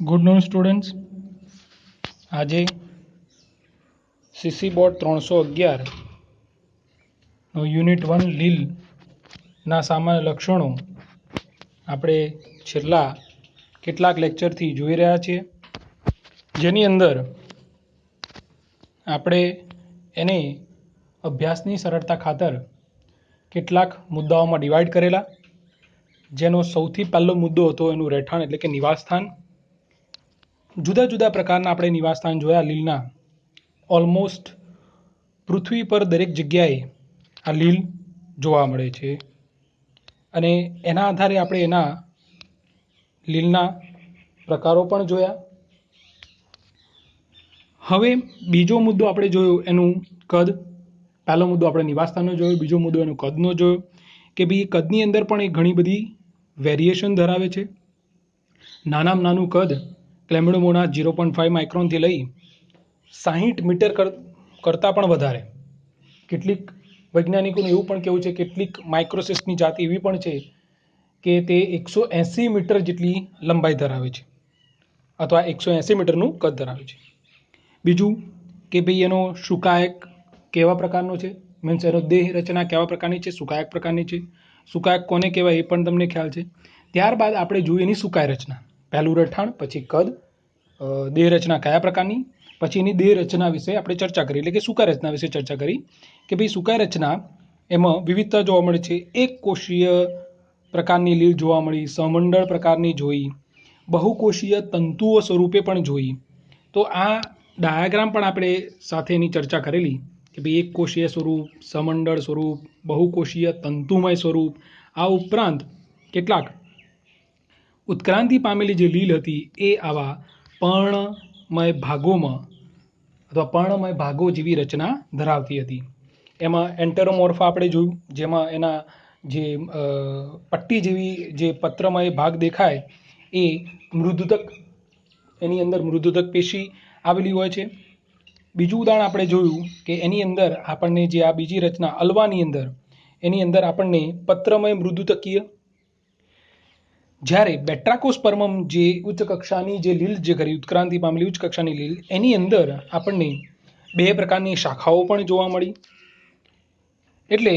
Good non students, આજે CC board 311 unit 1 લીલના સામાન્ય લક્ષણો આપણે છેલ્લા કેટલાક લેક્ચરથી જોઈ રહ્યા છીએ, જેની અંદર આપણે એને અભ્યાસની સરળતા ખાતર કેટલાક મુદ્દાઓમાં ડિવાઈડ કરેલા, જેનો સૌથી પહેલો મુદ્દો હતો એનું રહેઠાણ એટલે કે નિવાસસ્થાન. જુદા જુદા પ્રકારના આપણે નિવાસસ્થાન જોયા લીલના. ઓલમોસ્ટ પૃથ્વી પર દરેક જગ્યાએ આ લીલ જોવા મળે છે અને એના આધારે આપણે એના લીલના પ્રકારો પણ જોયા. હવે બીજો મુદ્દો આપણે જોયો એનું કદ. પહેલો મુદ્દો આપણે નિવાસસ્થાનનો જોયો, બીજો મુદ્દો એનું કદનો જોયો કે ભાઈ કદની અંદર પણ એ ઘણી બધી વેરિએશન ધરાવે છે. નાનામાં નાનું કદ ક્લેમિડોમોનાસ 0.5 માઇક્રોનથી લઈ 60 મીટર કરતાં પણ વધારે. કેટલીક વૈજ્ઞાનિકોનું એવું પણ કહેવું છે, કેટલીક માઇક્રોસિસ્ટની જાતિ એવી પણ છે કે તે 180 મીટર જેટલી લંબાઈ ધરાવે છે અથવા 180 મીટરનું કદ ધરાવે છે. બીજું કે ભાઈ એનો સુકાયક કેવા પ્રકારનો છે, મીન્સ એનો દેહ રચના કેવા પ્રકારની છે, સુકાયક પ્રકારની છે. સુકાયક કોને કહેવાય એ પણ તમને ખ્યાલ છે. ત્યારબાદ આપણે જોઈએ એની સુકાય રચના. પહેલું રહેઠાણ, પછી કદ, દેહ રચના કયા પ્રકારની, પછી એની દેહ રચના વિશે આપણે ચર્ચા કરી, એટલે કે સુકાય રચના વિશે ચર્ચા કરી કે ભાઈ સુકાય રચના એમાં વિવિધતા જોવા મળે છે. એક કોષીય પ્રકારની લીલ જોવા મળી, સમંડળ પ્રકારની જોઈ, બહુકોષીય તંતુઓ સ્વરૂપે પણ જોઈ. તો આ ડાયાગ્રામ પણ આપણે સાથે એની ચર્ચા કરેલી કે ભાઈ એક કોષીય સ્વરૂપ, સમંડળ સ્વરૂપ, બહુકોષીય તંતુમય સ્વરૂપ. આ ઉપરાંત કેટલાક ઉત્ક્રાંતિ પામેલી જે લીલ હતી એ આવા પર્ણમય ભાગોમાં અથવા પર્ણમય ભાગો જેવી રચના ધરાવતી હતી. એમાં એન્ટેરોમોર્ફા આપણે જોયું, જેમાં એના જે પટ્ટી જેવી જે પત્રમય ભાગ દેખાય એ મૃદુતક, એની અંદર મૃદુતક પેશી આવેલી હોય છે. બીજું ઉદાહરણ આપણે જોયું કે એની અંદર આપણને જે આ બીજી રચના અલ્વાની અંદર, એની અંદર આપણને પત્રમય મૃદુતકીય, જ્યારે બેટ્રાકોસ્પર્મમ જે ઉચ્ચ કક્ષાની જે લીલ જે કરી, ઉત્ક્રાંતિ પામેલી ઉચ્ચ કક્ષાની લીલ, એની અંદર આપણને 2 પ્રકારની શાખાઓ પણ જોવા મળી. એટલે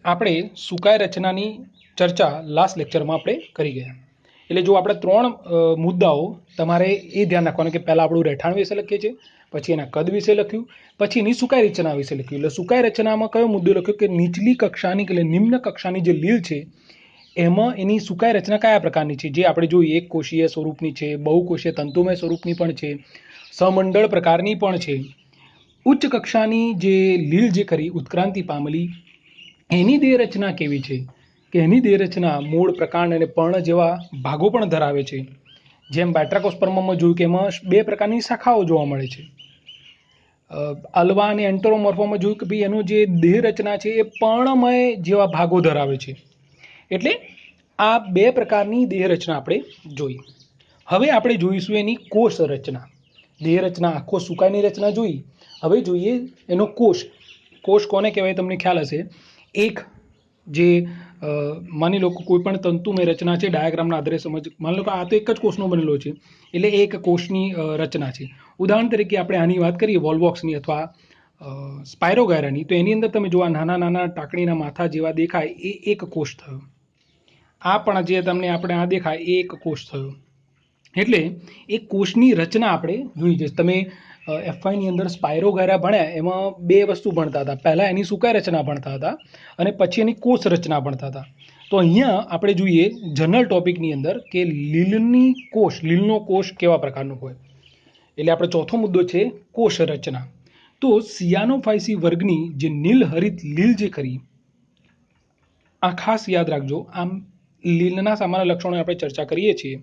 આપણે સુકાય રચનાની ચર્ચા લાસ્ટ લેક્ચરમાં આપણે કરી ગયા. એટલે જો આપણે 3 મુદ્દાઓ તમારે એ ધ્યાન રાખવાનું કે પહેલાં આપણું રહેઠાણ વિશે લખીએ છીએ, પછી એના કદ વિશે લખ્યું, પછી એની સુકાય રચના વિશે લખ્યું. એટલે સુકાય રચનામાં કયો મુદ્દો લખ્યો કે નીચલી કક્ષાની એટલે નિમ્ન કક્ષાની જે લીલ છે એમાં એની સુકાય રચના કયા પ્રકારની છે, જે આપણે જોઈએ એક કોષીય સ્વરૂપની છે, બહુકોષીય તંતુમય સ્વરૂપની પણ છે, સમંડળ પ્રકારની પણ છે. ઉચ્ચ કક્ષાની જે લીલ જે કરી ઉત્ક્રાંતિ પામેલી એની દેહ રચના કેવી છે કે એની દેહ રચના મૂળ, પ્રકાંડ અને પર્ણ જેવા ભાગો પણ ધરાવે છે. જેમ બેટ્રાકોસ્પર્મમમાં જોયું કે એમાં 2 પ્રકારની શાખાઓ જોવા મળે છે. અલ્વા અને એન્ટેરોમોર્ફામાં જોયું કે ભાઈ એનું જે દેહ રચના છે એ પર્ણમય જેવા ભાગો ધરાવે છે. એટલે આ 2 પ્રકારની દેહ રચના આપણે જોઈ. હવે આપણે જોઈશું એની કોષ રચના. દેહ રચના આખો સુકાયની રચના જોઈ, હવે જોઈએ એનો કોષ. કોષ કોને કહેવાય તમને ખ્યાલ હશે. એક જે માની લો કોઈ પણ તંતુમય રચના છે, ડાયાગ્રામના આધારે સમજ, માની લો કે આ તો એક જ કોષનો બનેલો છે, એટલે એક કોષની રચના છે. ઉદાહરણ તરીકે આપણે આની વાત કરીએ વોલ્વોક્સની અથવા સ્પાયરોગાયરાની, તો એની અંદર તમે જો આ નાના નાના ટાંકણીના માથા જેવા દેખાય એ એક કોષ થયો. આ પણ જે તમને આપણે આ દેખાય એ એક કોષ થયો. એટલે એ કોષની રચના આપણે જોઈ છે. તમે F5ની અંદર સ્પાયરોગાયરા ભણ્યા એમાં 2 વસ્તુ ભણતા હતા. પહેલાં એની સુકાય રચના ભણતા હતા અને પછી એની કોષ રચના ભણતા હતા. તો અહીંયા આપણે જોઈએ જનરલ ટોપિકની અંદર કે લીલનો કોષ કેવા પ્રકારનો હોય. એટલે આપણે ચોથો મુદ્દો છે કોષ રચના. તો સિયાનોફાઇસી વર્ગની જે નીલહરિત લીલ જે ખરી, આ ખાસ યાદ રાખજો. આમ લીલના સામાન્ય લક્ષણો આપણે ચર્ચા કરીએ છીએ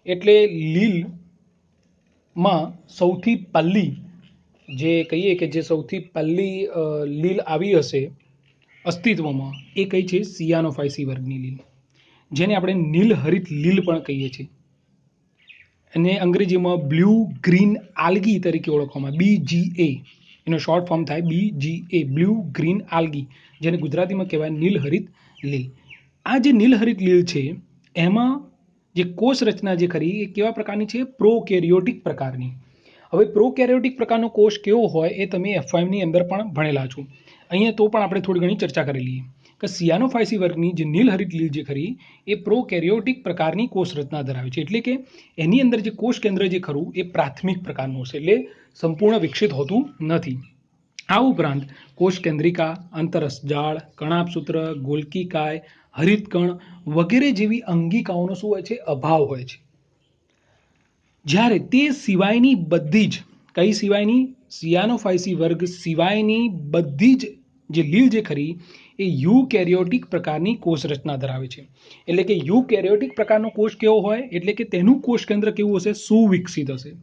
એટલે લીલમાં સૌથી પહેલી જે કહીએ કે જે સૌથી પહેલી લીલ આવી હશે અસ્તિત્વમાં એ કઈ છે, સિયાનોફાઇસી વર્ગની લીલ, જેને આપણે નીલહરિત લીલ પણ કહીએ છીએ. અને અંગ્રેજીમાં બ્લુ ગ્રીન આલ્ગી તરીકે ઓળખવામાં, BGA એનો શોર્ટ ફોર્મ થાય BGA, બ્લુ ગ્રીન આલ્ગી, જેને ગુજરાતીમાં કહેવાય નીલહરિત લીલ. આ જે નીલહરિત લીલ છે એમાં જે કોષ રચના જે ખરી એ કેવા પ્રકારની છે? પ્રોકેરિયોટિક પ્રકારની. હવે પ્રોકેરિયોટિક પ્રકારનો કોષ કેવો હોય એ તમે F5 ની અંદર પણ ભણેલા છો. અહીંયા તો પણ આપણે થોડી ઘણી ચર્ચા કરેલી કે સિયાનોફાયસી વર્ગની જે નીલહરિત લીલ જે ખરી એ પ્રોકેરિયોટિક પ્રકારની કોષ રચના ધરાવે છે. એટલે કે એની અંદર જે કોષ કેન્દ્ર જે ખરું એ પ્રાથમિક પ્રકારનું છે, એટલે સંપૂર્ણ વિકસિત હોતું નથી. આ ઉપરાંત કોષ કેન્દ્રિકા, અંતરસજાળ, કણાભસૂત્ર, ગોલ્કીકાય, હરિતકણ વગેરે જેવી અંગિકાઓનો શું હોય છે? અભાવ હોય છે. જ્યારે તે સિવાયની બધી જ કઈ સિવાયની? સિયાનોફાયસી વર્ગ સિવાયની બધી જ જે લીલ જે ખરી એ યુકેરિયોટિક પ્રકારની કોષ રચના ધરાવે છે. એટલે કે યુકેરિયોટિક પ્રકારનો કોષ કેવો હોય? એટલે કે તેનું કોષ કેન્દ્ર કેવું હશે? સુવિકસિત હશે.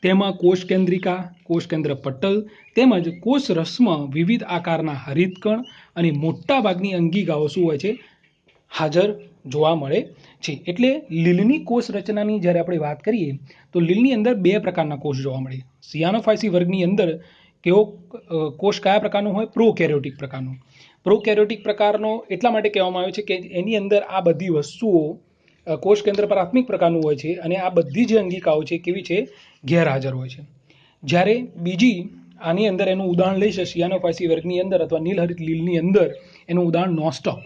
તેમાં કોષ કેન્દ્રિકા, કોષ કેન્દ્ર પટલ તેમજ કોષ રસમાં વિવિધ આકારના હરિતકણ અને મોટાભાગની અંગિકાઓ શું હોય છે? હાજર જોવા મળે છે. એટલે લીલની કોષ રચનાની જ્યારે આપણે વાત કરીએ તો લીલની અંદર બે પ્રકારના કોષ જોવા મળે. સિયાનોફાયસી વર્ગની અંદર કેવો કોષ કયા પ્રકારનો હોય? પ્રોકેરિયોટિક પ્રકારનો. પ્રોકેરિયોટિક પ્રકારનો એટલા માટે કહેવામાં આવે છે કે એની અંદર આ બધી વસ્તુઓ કોષ કેન્દ્ર પ્રાથમિક પ્રકારનું હોય છે અને આ બધી જે અંગિકાઓ છે કેવી છે? ગેરહાજર હોય છે. જ્યારે બીજી આની અંદર એનું ઉદાહરણ લઈશે સિયાનોફાયસી વર્ગની અંદર અથવા નીલહરિત લીલની અંદર એનું ઉદાહરણ નોસ્ટોક,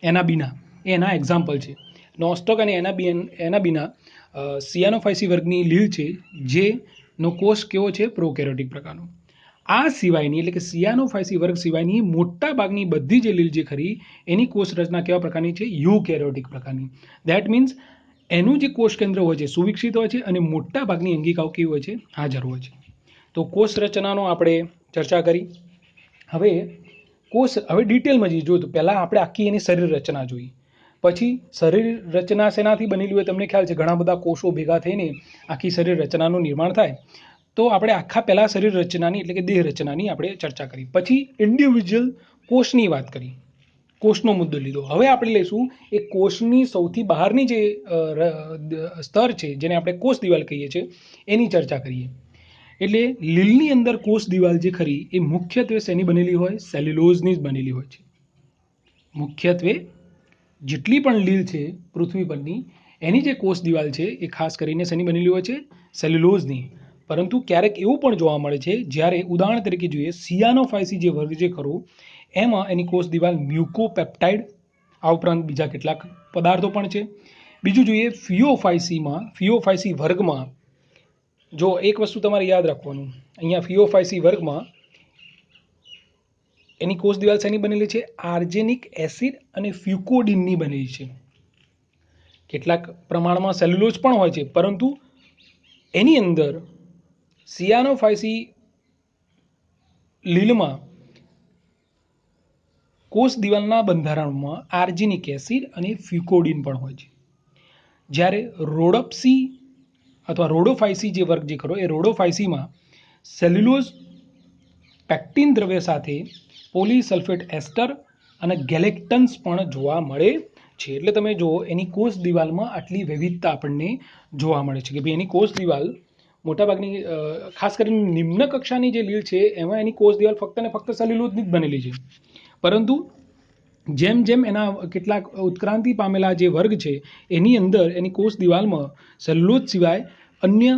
એનાબીના એના એક્ઝામ્પલ છે. નોસ્ટોક અને એનાબીના સિયાનોફાયસી વર્ગની લીલ છે જેનો કોષ કેવો છે? પ્રોકેરિયોટિક પ્રકારનો. આ સિવાયની એટલે કે સિયાનોફાયસી વર્ગ સિવાયની મોટા ભાગની બધી જે લીલ જે ખરી એની કોષ રચના કેવા પ્રકારની છે? યુકેરિયોટિક પ્રકારની. ધેટ મીન્સ એનું જે કોષ કેન્દ્ર હોય છે સુવિકસિત હોય છે અને મોટા ભાગની અંગિકાઓ કેવી હોય છે? હાજર હોય છે. તો કોષ રચનાનો આપણે ચર્ચા કરી. હવે ડિટેલમાં જોઈએ તો પહેલાં આપણે આખી એની શરીર રચના જોઈ. પછી શરીર રચના શેનાથી બનેલી હોય તમને ખ્યાલ છે? ઘણા બધા કોષો ભેગા થઈને આખી શરીર રચનાનું નિર્માણ થાય. તો આપણે આખા પહેલાં શરીર રચનાની એટલે કે દેહ રચનાની આપણે ચર્ચા કરી. પછી ઇન્ડિવિજ્યુઅલ કોષની વાત કરી, કોષનો મુદ્દો લીધો. હવે આપણે લઈશું એ કોષની સૌથી બહારની જે સ્તર છે જેને આપણે કોષ દિવાલ કહીએ છીએ એની ચર્ચા કરીએ. એટલે લીલની અંદર કોષ દિવાલ જે ખરી એ મુખ્યત્વે શેની બનેલી હોય? સેલ્યુલોઝની જ બનેલી હોય છે. મુખ્યત્વે જેટલી પણ લીલ છે પૃથ્વી પરની એની જે કોષ દિવાલ છે એ ખાસ કરીને શેની બનેલી હોય છે? સેલ્યુલોઝની. પરંતુ ક્યારેક એવું પણ જોવા મળે છે જ્યારે ઉદાહરણ તરીકે જોઈએ સિયાનોફાયસી જે વર્ગ જે ખરો એમાં એની કોષ દિવાલ મ્યુકોપેપ્ટાઇડ આ ઉપરાંત બીજા કેટલાક પદાર્થો પણ છે. બીજું જોઈએ ફિયોફાયસી વર્ગમાં જો એક વસ્તુ તમારે યાદ રાખવાનું, અહીંયા ફિયોફાયસી વર્ગમાં એની કોષ દિવાલ શેની બનેલી છે? આર્જેનિક એસિડ અને ફ્યુકોડિનની બનેલી છે. કેટલાક પ્રમાણમાં સેલ્યુલોઝ પણ હોય છે, પરંતુ એની અંદર સિયાનોફાયસી લીલમાં કોષ દિવાલના બંધારણમાં આર્જેનિક એસિડ અને ફ્યુકોડિન પણ હોય છે. જ્યારે રોડોપ્સી અથવા રોડોફાયસી જે વર્ગ જે ખરો એ રોડોફાયસીમાં સેલ્યુલોઝ પેક્ટિન દ્રવ્ય સાથે પોલીસલ્ફેટ એસ્ટર અને ગેલેક્ટન્સ પણ જોવા મળે છે. એટલે તમે જુઓ એની કોષ દિવાલમાં આટલી વિવિધતા આપણને જોવા મળે છે કે ભાઈ એની કોષ દિવાલ મોટાભાગની ખાસ કરીને નિમ્ન કક્ષાની જે લીલ છે એમાં એની કોષ દિવાલ ફક્ત ને ફક્ત સેલ્યુલોઝની જ બનેલી છે. પરંતુ જેમ જેમ એના કેટલાક ઉત્ક્રાંતિ પામેલા જે વર્ગ છે એની અંદર એની કોષ દિવાલમાં સેલ્યુલોઝ સિવાય અન્ય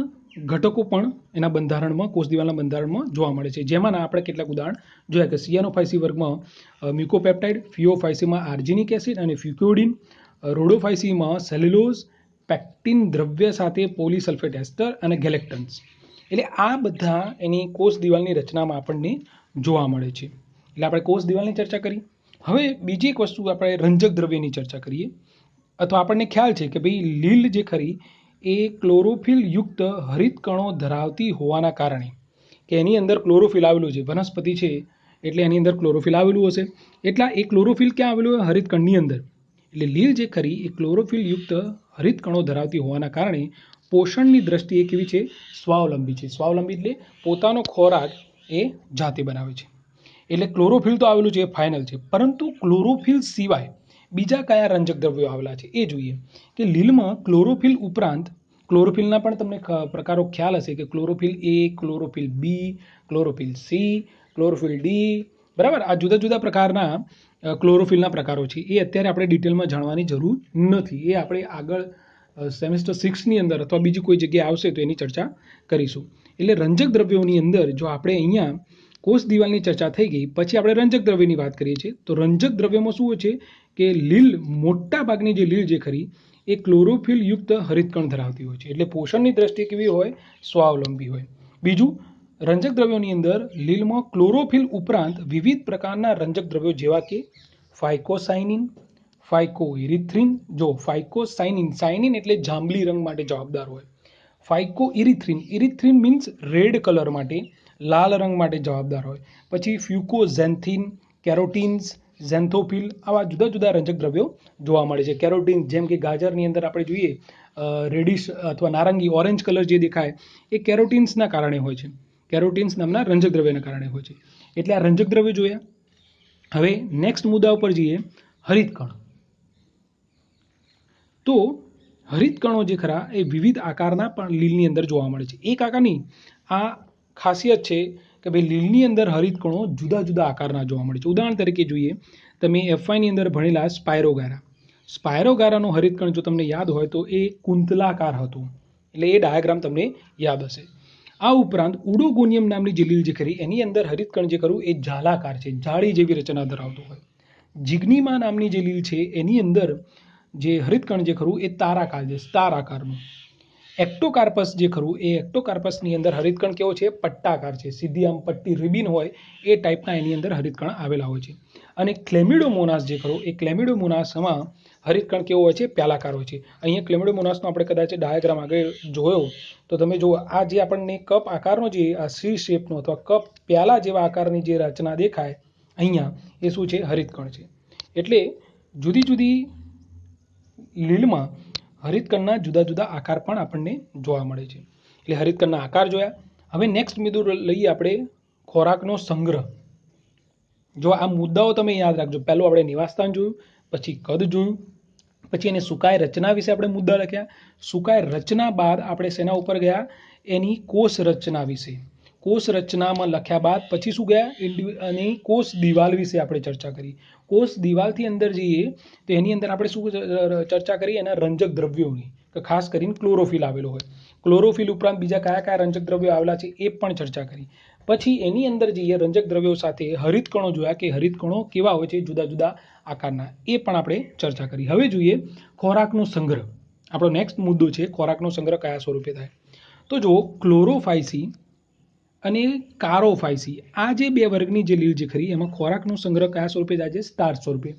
ઘટકો પણ એના બંધારણમાં કોષ દિવાલના બંધારણમાં જોવા મળે છે. જેમાંના આપણે કેટલાક ઉદાહરણ જોયા કે સિયાનોફાયસી વર્ગમાં મ્યુકોપેપ્ટાઇડ, ફિયોફાયસીમાં આર્જેનિક એસિડ અને ફ્યુકોડિન, રોડોફાયસીમાં સેલ્યુલોઝ પેક્ટિન દ્રવ્ય સાથે પોલીસલ્ફેટ એસ્ટર અને ગેલેક્ટન્સ. એટલે આ બધા એની કોષ દિવાલની રચનામાં આપણને જોવા મળે છે. એટલે આપણે કોષ દિવાલની ચર્ચા કરી. હવે બીજી એક વસ્તુ આપણે રંજક દ્રવ્યની ચર્ચા કરીએ. અથવા આપણને ખ્યાલ છે કે ભાઈ લીલ જે ખરી એ ક્લોરોફિલ યુક્ત હરિતકણો ધરાવતી હોવાના કારણે કે એની અંદર ક્લોરોફિલ આવેલું છે, વનસ્પતિ છે એટલે એની અંદર ક્લોરોફિલ આવેલું હશે. એટલે એ ક્લોરોફિલ ક્યાં આવેલું હોય? હરિતકણની અંદર. એટલે લીલ જે ખરી એ ક્લોરોફિલ યુક્ત હરિતકણો ધરાવતી હોવાના કારણે પોષણની દ્રષ્ટિએ કેવી છે? સ્વાવલંબી છે. સ્વાવલંબી એટલે પોતાનો ખોરાક એ જાતે બનાવે છે. એટલે ક્લોરોફિલ તો આવેલું છે એ ફાઇનલ છે, પરંતુ ક્લોરોફિલ સિવાય બીજા કયા રંજક દ્રવ્યો આવેલા છે એ જોઈએ. કે લીલમાં ક્લોરોફિલ ઉપરાંત ક્લોરોફિલના પણ તમને પ્રકારો ખ્યાલ હશે કે ક્લોરોફિલ એ, ક્લોરોફિલ બી, ક્લોરોફિલ સી, ક્લોરોફિલ ડી, બરાબર. આ જુદા જુદા પ્રકારના ક્લોરોફિલના પ્રકારો છે. એ અત્યારે આપણે ડિટેલમાં જાણવાની જરૂર નથી, એ આપણે આગળ સેમેસ્ટર 6ની અંદર અથવા બીજી કોઈ જગ્યાએ આવશે તો એની ચર્ચા કરીશું. એટલે રંજક દ્રવ્યોની અંદર જો આપણે અહીંયા કોષ દિવાલની ચર્ચા થઈ ગઈ, પછી આપણે રંજક દ્રવ્યની વાત કરીએ છીએ. તો રંજક દ્રવ્યમાં શું હોય છે કે લીલ, મોટા ભાગની જે લીલ જે ખરી એ ક્લોરોફિલ યુક્ત હરિતકણ ધરાવતી હોય છે. એટલે પોષણની દ્રષ્ટિએ કેવી હોય? સ્વાવલંબી હોય. બીજું, રંજક દ્રવ્યોની અંદર લીલમાં ક્લોરોફિલ ઉપરાંત વિવિધ પ્રકારના રંજક દ્રવ્યો જેવા કે ફાઇકોસાઇનિન, ફાઇકોઇરિથ્રિન. જો ફાઇકોસાઇનિન, સાઇનિન એટલે જાંબલી રંગ માટે જવાબદાર હોય. ફાઇકોઇરિથ્રિન, ઇરિથ્રિન મીન્સ રેડ કલર માટે, લાલ રંગ માટે જવાબદાર હોય. પછી ફ્યુકોઝેન્થિન, કેરોટીન્સ, ઝેન્થોફિલ, આવા જુદા જુદા રંજક દ્રવ્યો જોવા મળે છે. કેરોટીન, જેમ કે ગાજરની અંદર આપણે જોઈએ રેડિશ અથવા નારંગી, ઓરેન્જ કલર જે દેખાય એ કેરોટીન્સના કારણે હોય છે. કેરોટીન્સ નામના રંજક દ્રવ્યના કારણે હોય છે. એટલે આ રંજક દ્રવ્ય જોયા. હવે નેક્સ્ટ મુદ્દા ઉપર જઈએ, હરિતકણ. તો હરિતકણો જે ખરા એ વિવિધ આકારના પણ લીલની અંદર જોવા મળે છે. એક આકારની આ ખાસિયત છે કે ભાઈ લીલની અંદર હરિતકણો જુદા જુદા આકારના જોવા મળે છે. ઉદાહરણ તરીકે જોઈએ, તમે એફવાયની અંદર ભણેલા સ્પાયરોગારા. સ્પાયરોગારાનો હરિતકણ જો તમને યાદ હોય તો એ કુંતલાકાર હતું. એટલે એ ડાયાગ્રામ તમને યાદ હશે. આ ઉપરાંત ઉડોગોનિયમ નામની જે લીલ જે ખરી એની અંદર હરિતકણ જે ખરું એ જાલાકાર છે, જાળી જેવી રચના ધરાવતું હોય. જિગ્નીમા નામની જે લીલ છે એની અંદર જે હરિતકણ જે ખરું એ તારાકાર છે, સ્ટાર આકારનું. એક્ટોકાર્પસ જે ખરું એ એક્ટોકાર્પસની અંદર હરિતકણ કેવો છે? પટ્ટાકાર છે, સીધી આમ પટ્ટી રિબિન હોય એ ટાઈપના એની અંદર હરિતકણ આવેલા હોય છે. અને ક્લેમિડોમોનાસ જે ખરું એ ક્લેમિડોમોનાસમાં હરિતકણ કેવો હોય છે? પ્યાલાકાર હોય છે. અહીંયા ક્લેમિડોમોનાસનો આપણે કદાચ ડાયાગ્રામ આગળ જોયો તો તમે જુઓ, આ જે આપણને કપ આકારનો જે આ સી શેપનો અથવા કપ પ્યાલા જેવા આકારની જે રચના દેખાય અહીંયા એ શું છે? હરિતકણ છે. એટલે જુદી જુદી લીલમાં હરિતકણના જુદા જુદા આકાર પણ આપણને જોવા મળે છે. એટલે હરિતકણના આકાર જોયા. હવે નેક્સ્ટ મુદ્દો લઈએ આપણે ખોરાકનો સંગ્રહ. જો આ મુદ્દાઓ તમે યાદ રાખજો. પહેલું આપણે નિવાસસ્થાન જોયું, પછી કદ જોયું, પછી એને સુકાય રચના વિશે આપણે મુદ્દા લખ્યા. સુકાય રચના બાદ આપણે શેના ઉપર ગયા? એની કોષ રચના વિશે. કોષ રચનામાં લખ્યા બાદ પછી શું ગયા? અને કોષ દિવાલ વિશે આપણે ચર્ચા કરી. કોષ દિવાલથી અંદર જઈએ તો એની અંદર આપણે શું ચર્ચા કરી? એના રંજક દ્રવ્યોની, કે ખાસ કરીને ક્લોરોફિલ આવેલો હોય. ક્લોરોફિલ ઉપરાંત બીજા કયા કયા રંજક દ્રવ્યો આવેલા છે એ પણ ચર્ચા કરી. પછી એની અંદર જઈએ રંજક દ્રવ્યો સાથે હરિતકણો જોયા કે હરિતકણો કેવા હોય છે? જુદા જુદા આકારના. એ પણ આપણે ચર્ચા કરી. હવે જોઈએ ખોરાકનો સંગ્રહ. આપણો નેક્સ્ટ મુદ્દો છે ખોરાકનો સંગ્રહ કયા સ્વરૂપે થાય. તો જો ક્લોરોફાઇસી અને કારોફાઇસી, આ જે બે વર્ગની જે લીલ જે ખરી એમાં ખોરાકનો સંગ્રહ કયા સ્વરૂપે થાય છે? સ્ટાર્ચ સ્વરૂપે.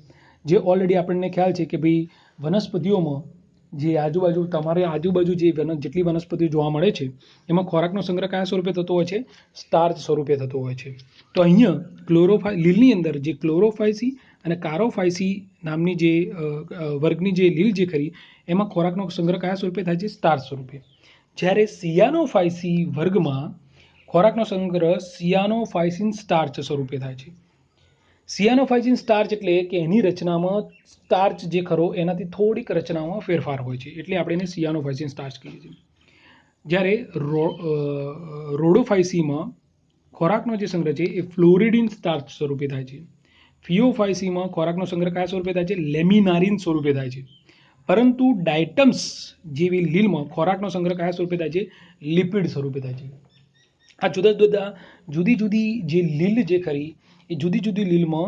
જે ઓલરેડી આપણને ખ્યાલ છે કે ભાઈ વનસ્પતિઓમાં જે તમારે આજુબાજુ જે જેટલી વનસ્પતિઓ જોવા મળે છે એમાં ખોરાકનો સંગ્રહ કયા સ્વરૂપે થતો હોય છે? સ્ટાર્ચ સ્વરૂપે થતો હોય છે. તો અહીંયા લીલની અંદર જે ક્લોરોફાઇસી અને કારોફાઇસી નામની જે વર્ગની જે લીલ જે ખરી એમાં ખોરાકનો સંગ્રહ કયા સ્વરૂપે થાય છે? સ્ટાર્ચ સ્વરૂપે. જ્યારે સિયાનોફાઇસી વર્ગમાં ખોરાકનો સંગ્રહ સિયાનોફાઇસિન સ્ટાર્ચ સ્વરૂપે થાય છે. સિયાનોફાઇસિન સ્ટાર્ચ એટલે કે એની રચનામાં સ્ટાર્ચ જે ખરો એનાથી થોડીક રચનામાં ફેરફાર હોય છે, એટલે આપણે એને સિયાનોફાઇસિન સ્ટાર્ચ કહીએ છીએ. જ્યારે રોડોફાઇસીમાં ખોરાકનો જે સંગ્રહ છે એ ફ્લોરિડિન સ્ટાર્ચ સ્વરૂપે થાય છે. ફિયોફાઇસીમાં ખોરાકનો સંગ્રહ કયા સ્વરૂપે થાય છે? લેમિનારિન સ્વરૂપે થાય છે. પરંતુ ડાયટમ્સ જેવી લીલમાં ખોરાકનો સંગ્રહ કયા સ્વરૂપે થાય છે? લિપિડ સ્વરૂપે થાય છે. આ જુદી જુદી જે લીલ જે ખરી એ જુદી જુદી લીલમાં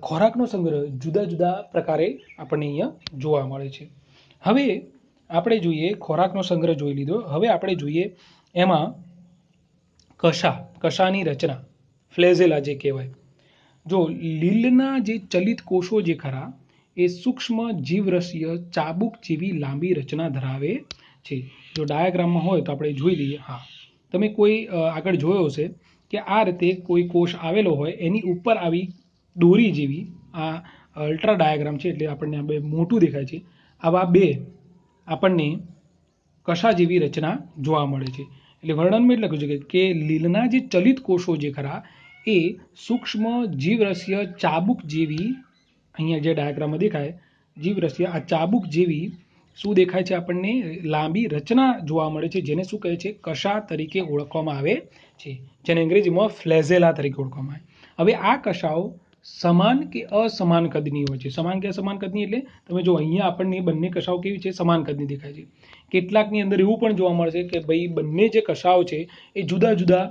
ખોરાકનો સંગ્રહ જુદા જુદા પ્રકારે આપણને અહીંયા જોવા મળે છે. હવે આપણે જોઈએ ખોરાકનો સંગ્રહ જોઈ લીધો. હવે આપણે જોઈએ એમાં કશાની રચના, ફ્લેઝેલા જે કહેવાય. જો લીલના જે ચલિત કોષો જે ખરા એ સૂક્ષ્મ જીવરસીય ચાબુક જેવી લાંબી રચના ધરાવે છે. જો ડાયાગ્રામમાં હોય તો આપણે જોઈ લઈએ. હા, તમે કોઈ આગળ જોયો હશે કે આ રીતે કોઈ કોષ આવેલો હોય એની ઉપર આવી દોરી જેવી, આ અલ્ટ્રા ડાયાગ્રામ છે એટલે આપણને બે મોટું દેખાય છે, આવા બે આપણને કશા જેવી રચના જોવા મળે છે. એટલે વર્ણનમાં એટલે લખ્યું છે કે લીલના જે ચલિત કોષો જે ખરા એ સૂક્ષ્મ જીવરસીય ચાબુક જેવી, અહીંયા જે ડાયાગ્રામમાં દેખાય જીવરસીય, આ ચાબુક જેવી શું દેખાય છે? આપણને લાંબી રચના જોવા મળે છે, જેને શું કહે છે? કશા તરીકે ઓળખવામાં આવે છે, જેને અંગ્રેજીમાં ફ્લેઝેલા તરીકે ઓળખવામાં આવે. હવે આ કશાઓ સમાન કે અસમાન કદની હોય છે. સમાન કે અસમાન કદની એટલે તમે જો અહીંયા આપણને બંને કશાઓ કેવી છે, સમાન કદની દેખાય છે. કેટલાકની અંદર એવું પણ જોવા મળશે કે ભાઈ બંને જે કશાઓ છે એ જુદા જુદા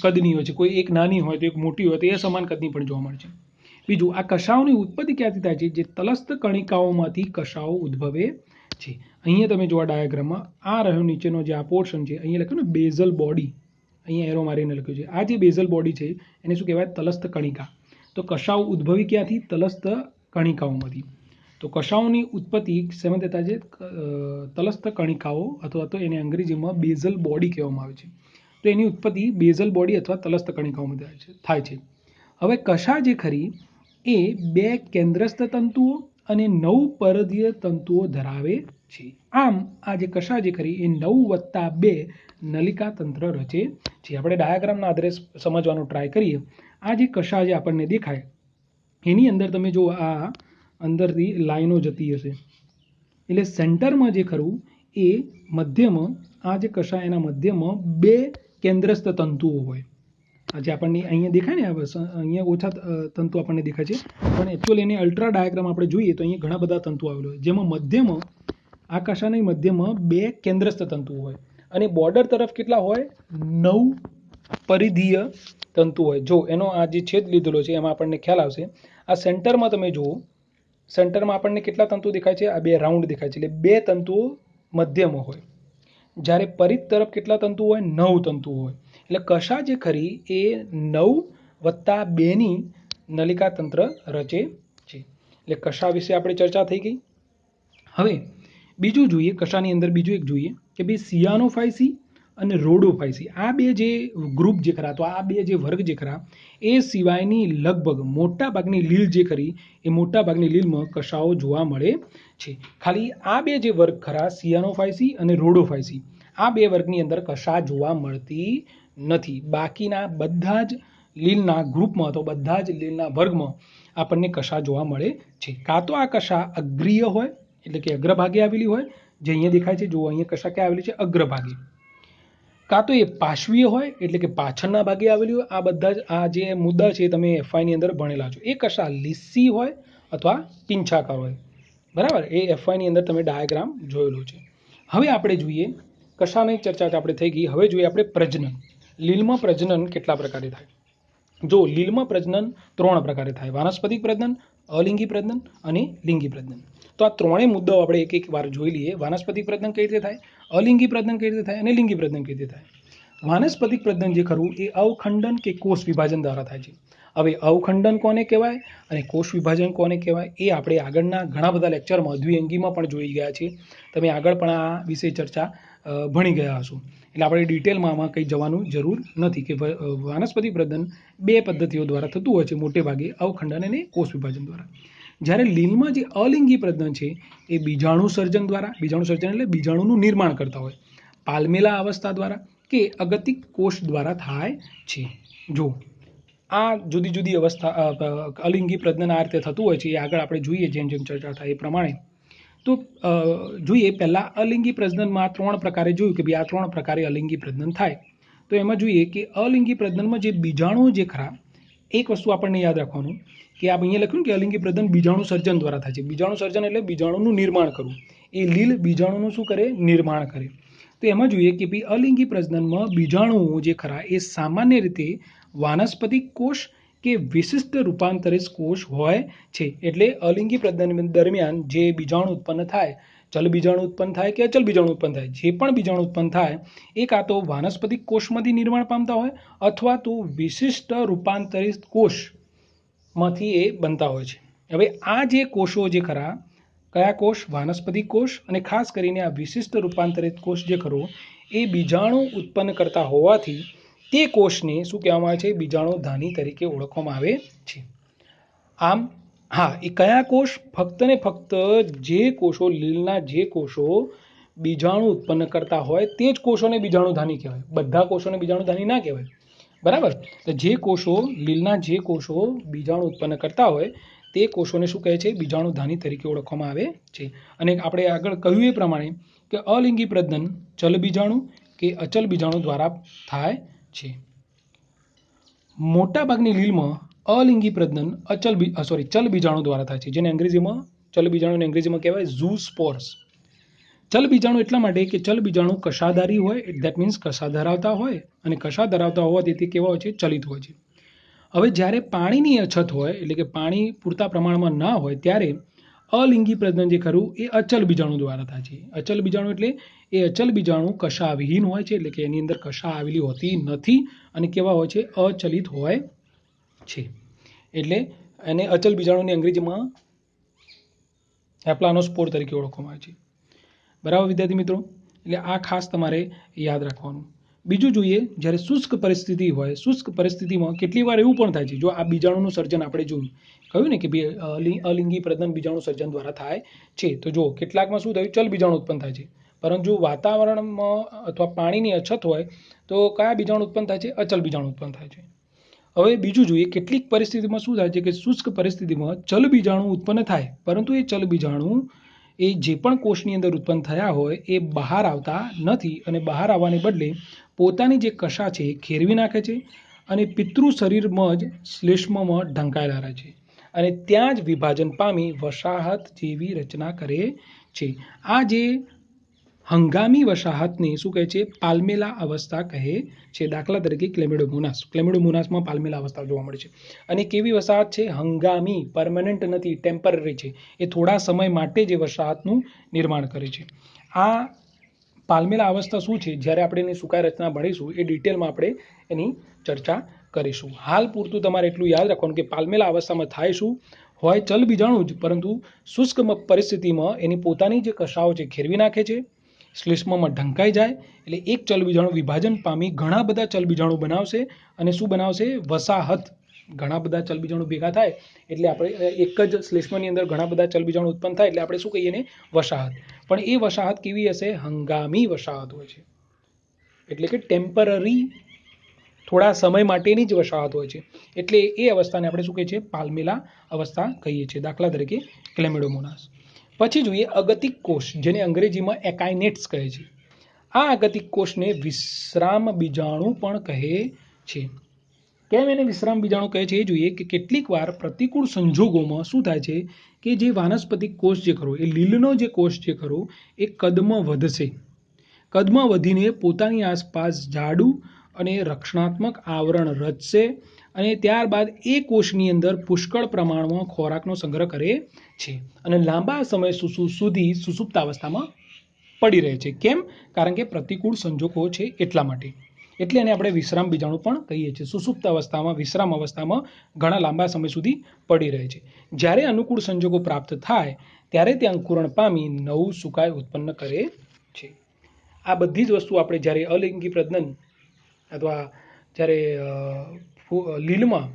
કદની હોય છે. કોઈ એક નાની હોય તો એક મોટી હોય તો એ સમાન કદની પણ જોવા મળે છે. બીજું, આ કશાઓની ઉત્પત્તિ ક્યાંથી થાય છે? જે તલસ્થ કણિકાઓમાંથી કશાઓ ઉદ્ભવે છે. અહીંયા તમે જો આ ડાયાગ્રામમાં આ રહ્યો નીચેનો જે આ પોર્શન છે, અહીંયા લખ્યું ને બેઝલ બોડી, અહીંયા એરો મારીને લખ્યું છે. આ જે બેઝલ બોડી છે એને શું કહેવાય? તલસ્થ કણિકા. તો કશાઓ ઉદ્ભવી ક્યાંથી? તલસ્થ કણિકાઓમાંથી. તો કશાઓની ઉત્પત્તિ શેમાં થતા છે? તલસ્થ કણિકાઓ અથવા તો એને અંગ્રેજીમાં બેઝલ બોડી કહેવામાં આવે છે. તો એની ઉત્પત્તિ બેઝલ બોડી અથવા તલસ્થ કણિકાઓમાં થાય છે. હવે કશા જે ખરી એ 2 કેન્દ્રસ્થ તંતુઓ અને 9 પરદીય તંતુઓ ધરાવે છે. આમ આ જે કશા જે ખરી એ 9+2 નલિકા તંત્ર રચે છે. આપણે ડાયાગ્રામના આધારે સમજવાનો ટ્રાય કરીએ. આ જે કશા જે આપણને દેખાય એની અંદર તમે જો આ અંદરથી લાઈનો જતી હશે, એટલે સેન્ટરમાં જે ખરું એ મધ્યમાં આ જે કશા એના મધ્યમાં 2 કેન્દ્રસ્થ તંતુઓ હોય. આ જે આપણને અહીંયા દેખાય ને, અહીંયા ઓછા તંતુ આપણને દેખાય છે, પણ એકચ્યુઅલી એને અલ્ટ્રા ડાયાગ્રામ આપણે જોઈએ તો અહીંયા ઘણા બધા તંતુ આવેલા હોય, જેમાં મધ્યમાં આ કશાની મધ્યમાં 2 કેન્દ્રસ્થ તંતુઓ હોય અને બોર્ડર તરફ કેટલા હોય? 9 પરિધીય તંતુ હોય. જો એનો આ જે છેદ લીધેલો છે એમાં આપણને ખ્યાલ આવશે. આ સેન્ટરમાં તમે જુઓ, સેન્ટરમાં આપણને કેટલા તંતુ દેખાય છે? આ 2 રાઉન્ડ દેખાય છે, એટલે 2 તંતુઓ મધ્યમાં હોય. જ્યારે પરિધ તરફ કેટલા તંતુ હોય? 9 તંતુ હોય. એટલે કશા જે ખરી એ 9+2ની નલિકા તંત્ર રચે છે. એટલે કશા વિશે આપણે ચર્ચા થઈ ગઈ. હવે બીજું જોઈએ, કશાની અંદર બીજું એક જોઈએ કે ભાઈ સિયાનોફાઇસી અને રોડોફાઇસી, આ 2 જે ગ્રુપ જે ખરા, તો આ 2 જે વર્ગ જે ખરા એ સિવાયની લગભગ મોટા ભાગની લીલ જે ખરી એ મોટા ભાગની લીલમાં કશાઓ જોવા મળે છે. ખાલી આ 2 જે વર્ગ ખરા, સિયાનોફાઇસી અને રોડોફાઇસી, આ 2 વર્ગની અંદર કશા જોવા મળતી નથી. બાકીના બધા જ લીલના ગ્રુપમાં તો બધા જ લીલના વર્ગમાં આપણને કશા જોવા મળે છે. કાં તો આ કશા અગ્રીય હોય એટલે કે અગ્રભાગે આવેલી હોય, જે અહીંયા દેખાય છે, જો અહીંયા કશા ક્યાં આવેલી છે? અગ્રભાગે. કાં તો એ પાર્શ્વીય હોય એટલે કે પાછળના ભાગે આવેલી હોય. આ બધા જ આ જે મુદ્દા છે તમે એફવાયની અંદર ભણેલા છો. એ કશા લીસી હોય અથવા પિંછાકાર હોય. બરાબર, એ એફવાયની અંદર તમે ડાયાગ્રામ જોયેલો છે. હવે આપણે જોઈએ, કશાની ચર્ચા આપણે થઈ ગઈ. હવે જોઈએ આપણે પ્રજનન. લીલમાં પ્રજનન કેટલા પ્રકારે થાય? જો લીલમાં પ્રજનન 3 પ્રકારે થાય: વાનસ્પતિક પ્રજનન, અલિંગી પ્રજનન અને લિંગી પ્રજનન. તો આ ત્રણેય મુદ્દાઓ આપણે એક વાર જોઈ લઈએ. વાનસ્પતિક પ્રજનન કઈ રીતે થાય, અલિંગી પ્રજનન કઈ રીતે થાય અને લિંગી પ્રજનન કઈ રીતે થાય. વાનસ્પતિક પ્રજનન જે ખરું એ અવખંડન કે કોષ વિભાજન દ્વારા થાય છે. હવે અવખંડન કોને કહેવાય અને કોષ વિભાજન કોને કહેવાય એ આપણે આગળના ઘણા બધા લેક્ચરમાં દ્વિઅંગીમાં પણ જોઈ ગયા છે. તમે આગળ પણ આ વિશે ચર્ચા ભણી ગયા હશો, એટલે આપણે ડિટેલમાં આમાં કંઈ જવાનું જરૂર નથી કે વાનસ્પતિક પ્રજનન 2 પદ્ધતિઓ દ્વારા થતું હોય છે, મોટે ભાગે અવખંડન અને કોષ વિભાજન દ્વારા. જ્યારે લીલમાં જે અલિંગી પ્રજનન છે એ બીજાણુ સર્જન દ્વારા, બીજાણુ સર્જન એટલે બીજાણુનું નિર્માણ કરતા હોય, પાલમેલા અવસ્થા દ્વારા કે અગતિક કોષ દ્વારા થાય છે. જો આ જુદી જુદી અવસ્થા અલિંગી પ્રજનન આ રીતે થતું હોય છે, એ આગળ આપણે જોઈએ જેમ જેમ ચર્ચા થાય એ પ્રમાણે. તો જોઈએ પહેલાં અલિંગી પ્રજનનમાં 3 પ્રકારે જોયું કે ભાઈ આ 3 પ્રકારે અલિંગી પ્રજનન થાય. તો એમાં જોઈએ કે અલિંગી પ્રજનનમાં જે બીજાણુ જે ખરા, એક વસ્તુ આપણને યાદ રાખવાનું કે આ અહીંયા લખ્યું કે અલિંગી પ્રજનન બીજાણુ સર્જન દ્વારા થાય છે. બીજાણુ સર્જન એટલે બીજાણુનું નિર્માણ કરવું. એ લીલ બીજાણુનું શું કરે? નિર્માણ કરે. તો એમાં જોઈએ કે ભાઈ અલિંગી પ્રજનનમાં બીજાણુઓ જે ખરા એ સામાન્ય રીતે વાનસ્પતિક કોષ કે વિશિષ્ટ રૂપાંતરિત કોષ હોય છે. એટલે અલિંગી પ્રજનન દરમિયાન જે બીજાણુ ઉત્પન્ન થાય, ચલ બીજાણુ ઉત્પન્ન થાય કે અચલ બીજાણુ ઉત્પન્ન થાય, જે પણ બીજાણુ ઉત્પન્ન થાય એ કાં તો વાનસ્પતિક કોષમાંથી નિર્માણ પામતા હોય અથવા તો વિશિષ્ટ રૂપાંતરિત કોષમાંથી એ બનતા હોય છે. હવે આ જે કોષો જે ખરા, કયા કોષ? વાનસ્પતિક કોષ અને ખાસ કરીને આ વિશિષ્ટ રૂપાંતરિત કોષ જે ખરો એ બીજાણુ ઉત્પન્ન કરતા હોવાથી તે કોષને શું કહેવામાં આવે છે? બીજાણુધાની તરીકે ઓળખવામાં આવે છે. આમ હા, એ કયા કોષ? ફક્ત ને ફક્ત જે કોષો, લીલના જે કોષો બીજાણુ ઉત્પન્ન કરતા હોય તે જ કોષોને બીજાણુધાની કહેવાય. બધા કોષોને બીજાણુધાની ના કહેવાય. બરાબર, તો જે કોષો, લીલના જે કોષો બીજાણુ ઉત્પન્ન કરતા હોય તે કોષોને શું કહે છે? બીજાણુધાની તરીકે ઓળખવામાં આવે છે. અને આપણે આગળ કહ્યું એ પ્રમાણે કે અલિંગી પ્રજનન ચલ બીજાણુ કે અચલ બીજાણુ દ્વારા થાય છે. મોટાભાગની લીલમાં અલિંગી પ્રજનન ચલ બીજાણુ દ્વારા થાય છે, જેને અંગ્રેજીમાં ચલ બીજાણુને અંગ્રેજીમાં કહેવાય ઝૂસ્પોર્સ. ચલ બીજાણુ એટલા માટે કે ચલ બીજાણુ કશાધારી હોય, દેટ મીન્સ કશા ધરાવતા હોય, અને કશા ધરાવતા હોવાથી તે કેવા હોય છે? ચલિત હોય છે. હવે જ્યારે પાણીની અછત હોય, એટલે કે પાણી પૂરતા પ્રમાણમાં ના હોય, ત્યારે અલિંગી પ્રજનન જે ખરું એ અચલ બીજાણુ દ્વારા થાય છે. અચલ બીજાણુ એટલે એ અચલ બીજાણુ કશા વિહીન હોય છે, એટલે કે એની અંદર કશા આવેલી હોતી નથી, અને કેવા હોય છે? અચલિત હોય છે. એટલે એને અચલ બીજાણુની અંગ્રેજીમાં એપ્લાનોસ્પોર તરીકે ઓળખવામાં આવે છે. બરાબર વિદ્યાર્થી મિત્રો? એટલે આ ખાસ તમારે યાદ રાખવાનું. બીજું જોઈએ, જ્યારે શુષ્ક પરિસ્થિતિ હોય, શુષ્ક પરિસ્થિતિમાં કેટલી વાર એવું પણ થાય છે, જો આ બીજાણુનું સર્જન આપણે જોયું, કહ્યું ને કે અલિંગી પ્રજનન બીજાણુ સર્જન દ્વારા થાય છે, તો જો કેટલાકમાં શું થયું? ચલ બીજાણુ ઉત્પન્ન થાય છે. પરંતુ જો વાતાવરણમાં અથવા પાણીની અછત હોય તો કયા બીજાણુ ઉત્પન્ન થાય છે? અચલ બીજાણુ ઉત્પન્ન થાય છે. હવે બીજું જોઈએ, કેટલીક પરિસ્થિતિમાં શું થાય છે કે શુષ્ક પરિસ્થિતિમાં ચલ બીજાણુ ઉત્પન્ન થાય, પરંતુ એ ચલ બીજાણુ એ જે પણ કોષની અંદર ઉત્પન્ન થયા હોય એ બહાર આવતા નથી, અને બહાર આવવાને બદલે પોતાની જે કશા છે એ ખેરવી નાખે છે, અને પિતૃ શરીરમાં જ શ્લેષ્મમાં ઢંકાયેલા રહે છે, અને ત્યાં જ વિભાજન પામી વસાહત જેવી રચના કરે છે. આ જે હંગામી વસાહતને શું કહે છે? પાલ્મેલા અવસ્થા કહે છે. દાખલા તરીકે ક્લેમિડોમોનાસમાં પાલ્મેલા અવસ્થા જોવા મળે છે. અને કેવી વસાહત છે? હંગામી, પરમનન્ટ નથી, ટેમ્પરરી છે. એ થોડા સમય માટે જે વસાહતનું નિર્માણ કરે છે. આ પાલ્મેલા અવસ્થા શું છે? જ્યારે આપણે એની સુકાઈ રચના ભણીશું એ ડિટેલમાં આપણે એની ચર્ચા કરીશું. હાલ પૂરતું તમારે એટલું યાદ રાખવાનું કે પાલ્મેલા અવસ્થામાં થાય શું હોય? ચલ બીજાણુ જ, પરંતુ શુષ્ક પરિસ્થિતિમાં એની પોતાની જે કશાઓ છે ખેરવી નાખે છે, શ્લેષ્મમાં ઢંકાઈ જાય, એટલે એક ચલ બીજાણુ વિભાજન પામી ઘણા બધા ચલ બીજાણુ બનાવશે, અને શું બનાવશે? વસાહત. ઘણા બધા ચલ બીજાણુ ભેગા થાય એટલે આપણે એક જ શ્લેષ્મની અંદર ઘણા બધા ચલ બીજાણુ ઉત્પન્ન થાય એટલે આપણે શું કહીએ ને? વસાહત. પણ એ વસાહત કેવી હશે? હંગામી વસાહત હોય છે, એટલે કે ટેમ્પરરી, થોડા સમય માટેની જ વસાહત હોય છે. એટલે એ અવસ્થાને આપણે શું કહીએ છીએ? પાલ્મેલા અવસ્થા કહીએ છીએ. દાખલા તરીકે ક્લેમિડોમોનાસ. પછી જોઈએ અગતિક કોષ, જેને અંગ્રેજીમાં એકાઇનેટ્સ કહે છે. આ અગતિક કોષને વિશ્રામ બીજાણુ પણ કહે છે. કેમ એને વિશ્રામ બીજાણુ કહે છે એ જોઈએ કે કેટલીક વાર પ્રતિકૂળ સંજોગોમાં શું થાય છે કે જે વાનસ્પતિક કોષ જે ખરો, એ લીલનો જે કોષ જે ખરો એ કદમાં વધશે. કદમાં વધીને પોતાની આસપાસ જાડું અને રક્ષણાત્મક આવરણ રચશે, અને ત્યારબાદ એ કોષની અંદર પુષ્કળ પ્રમાણમાં ખોરાકનો સંગ્રહ કરે છે, અને લાંબા સમય સુધી સુષુપ્તાવસ્થામાં પડી રહે છે. કેમ? કારણ કે પ્રતિકૂળ સંજોગો છે એટલા માટે. એટલે એને આપણે વિશ્રામ બીજાણુ પણ કહીએ છીએ. સુષુપ્ત અવસ્થામાં, વિશ્રામ અવસ્થામાં ઘણા લાંબા સમય સુધી પડી રહે છે. જ્યારે અનુકૂળ સંજોગો પ્રાપ્ત થાય ત્યારે તે અંકુરણ પામી નવું સુકાય ઉત્પન્ન કરે છે. આ બધી જ વસ્તુ આપણે જ્યારે અલિંગી પ્રજનન અથવા જ્યારે લીલમાં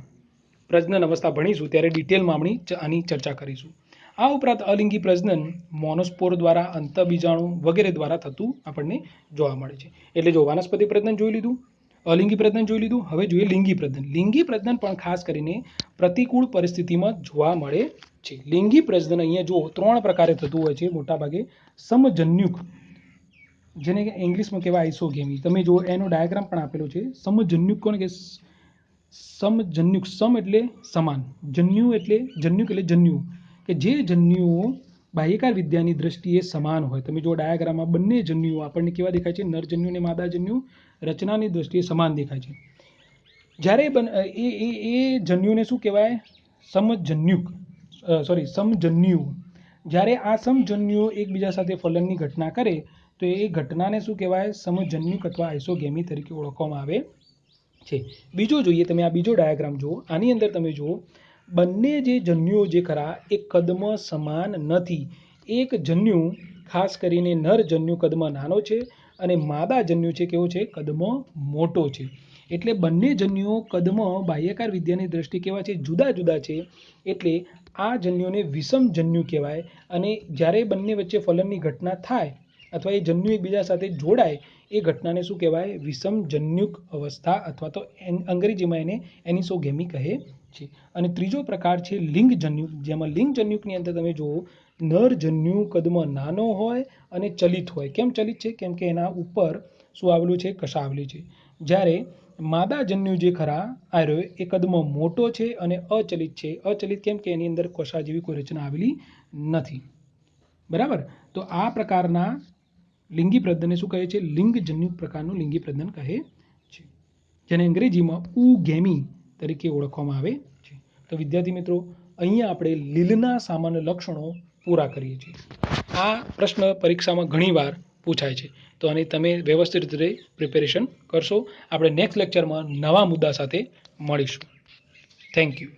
પ્રજનન અવસ્થા ભણીશું ત્યારે ડિટેલમાં આની ચર્ચા કરીશું. આ ઉપરાંત અલિંગી પ્રજનન મોનોસ્પોર દ્વારા, અંતઃબીજાણુ વગેરે દ્વારા થતું આપણને જોવા મળે છે. એટલે જો વાનસ્પતિક પ્રજનન જોઈ લીધું, અલિંગી પ્રજનન જોઈ લીધું, હવે જોઈએ લિંગી પ્રજનન. લિંગી પ્રજનન પણ ખાસ કરીને પ્રતિકૂળ પરિસ્થિતિમાં જોવા મળે છે. લિંગી પ્રજનન અહીંયા જો 3 પ્રકારે થતું હોય છે મોટાભાગે. સમજન્યુક, જેને ઇંગ્લિશમાં કહેવાય આઇસોગેમી. તમે જો એનો ડાયાગ્રામ પણ આપેલો છે. સમજન્યુક કોને કે? સમજન્યુક, સમ એટલે સમાન, જન્યુક એટલે જન્યુ, કે જે જન્યુઓ બાહ્યકાર વિદ્યાની દ્રષ્ટિએ સમાન હોય. તમે જો ડાયાગ્રામમાં બંને જન્યુઓ આપણને કેવા દેખાય છે? નરજન્યુ અને માદાજન્યુ રચનાની દ્રષ્ટિએ સમાન દેખાય છે. જ્યારે એ જન્યુને શું કહેવાય? સમજન્યુ. જ્યારે આ સમજન્યુઓ એકબીજા સાથે ફલનની ઘટના કરે તો એ ઘટનાને શું કહેવાય? સમજન્યુક અથવા આઇસોગેમી તરીકે ઓળખવામાં આવે છે. બીજો જોઈએ, તમે આ બીજો ડાયાગ્રામ જુઓ. આની અંદર તમે જુઓ બંને જે જન્યુઓ જે ખરા એ કદમાં સમાન નથી. એક જન્યુ ખાસ કરીને નર જન્યુ કદમાં નાનો છે, અને માદા જન્યુ છે કેવો છે? કદમાં મોટો છે. એટલે બંને જન્યુઓ કદમાં બાહ્યકાર વિદ્યાની દ્રષ્ટિએ કેવા છે? જુદા જુદા છે. એટલે આ જન્યુને વિષમ જન્યુ કહેવાય. અને જ્યારે બંને વચ્ચે ફલનની ઘટના થાય અથવા એ જન્યુ એકબીજા સાથે જોડાય એ ઘટનાને શું કહેવાય? વિષમ જન્યુક અવસ્થા, અથવા તો અંગ્રેજીમાં એને એનિસોગેમી કહે છે. અને ત્રીજો પ્રકાર છે લિંગ જન્યુક, જેમાં લિંગ જન્યુકની અંદર તમે જુઓ નર જન્યુ કદમાં નાનો હોય અને ચલિત હોય. કેમ ચલિત છે? કેમ કે એના ઉપર શું આવેલું છે? કશા આવેલી છે. જ્યારે માદાજન્યુ જે ખરા આર્યો એ કદમાં મોટો છે અને અચલિત છે. અચલિત કેમ કે એની અંદર કોષા જેવી કોઈ રચના આવેલી નથી. બરાબર. તો આ પ્રકારના લિંગી પ્રજનનને શું કહે છે? લિંગજન્યુ પ્રકારનું લિંગી પ્રજનન કહે છે, જેને અંગ્રેજીમાં ઉગેમી તરીકે ઓળખવામાં આવે છે. તો વિદ્યાર્થી મિત્રો, અહીંયા આપણે લીલના સામાન્ય લક્ષણો પૂરા કરીએ છીએ. આ પ્રશ્ન પરીક્ષામાં ઘણીવાર પૂછાય છે, તો આની તમે વ્યવસ્થિત રીતે પ્રિપેરેશન કરશો. આપણે નેક્સ્ટ લેક્ચરમાં નવા મુદ્દા સાથે મળીશું. Thank you.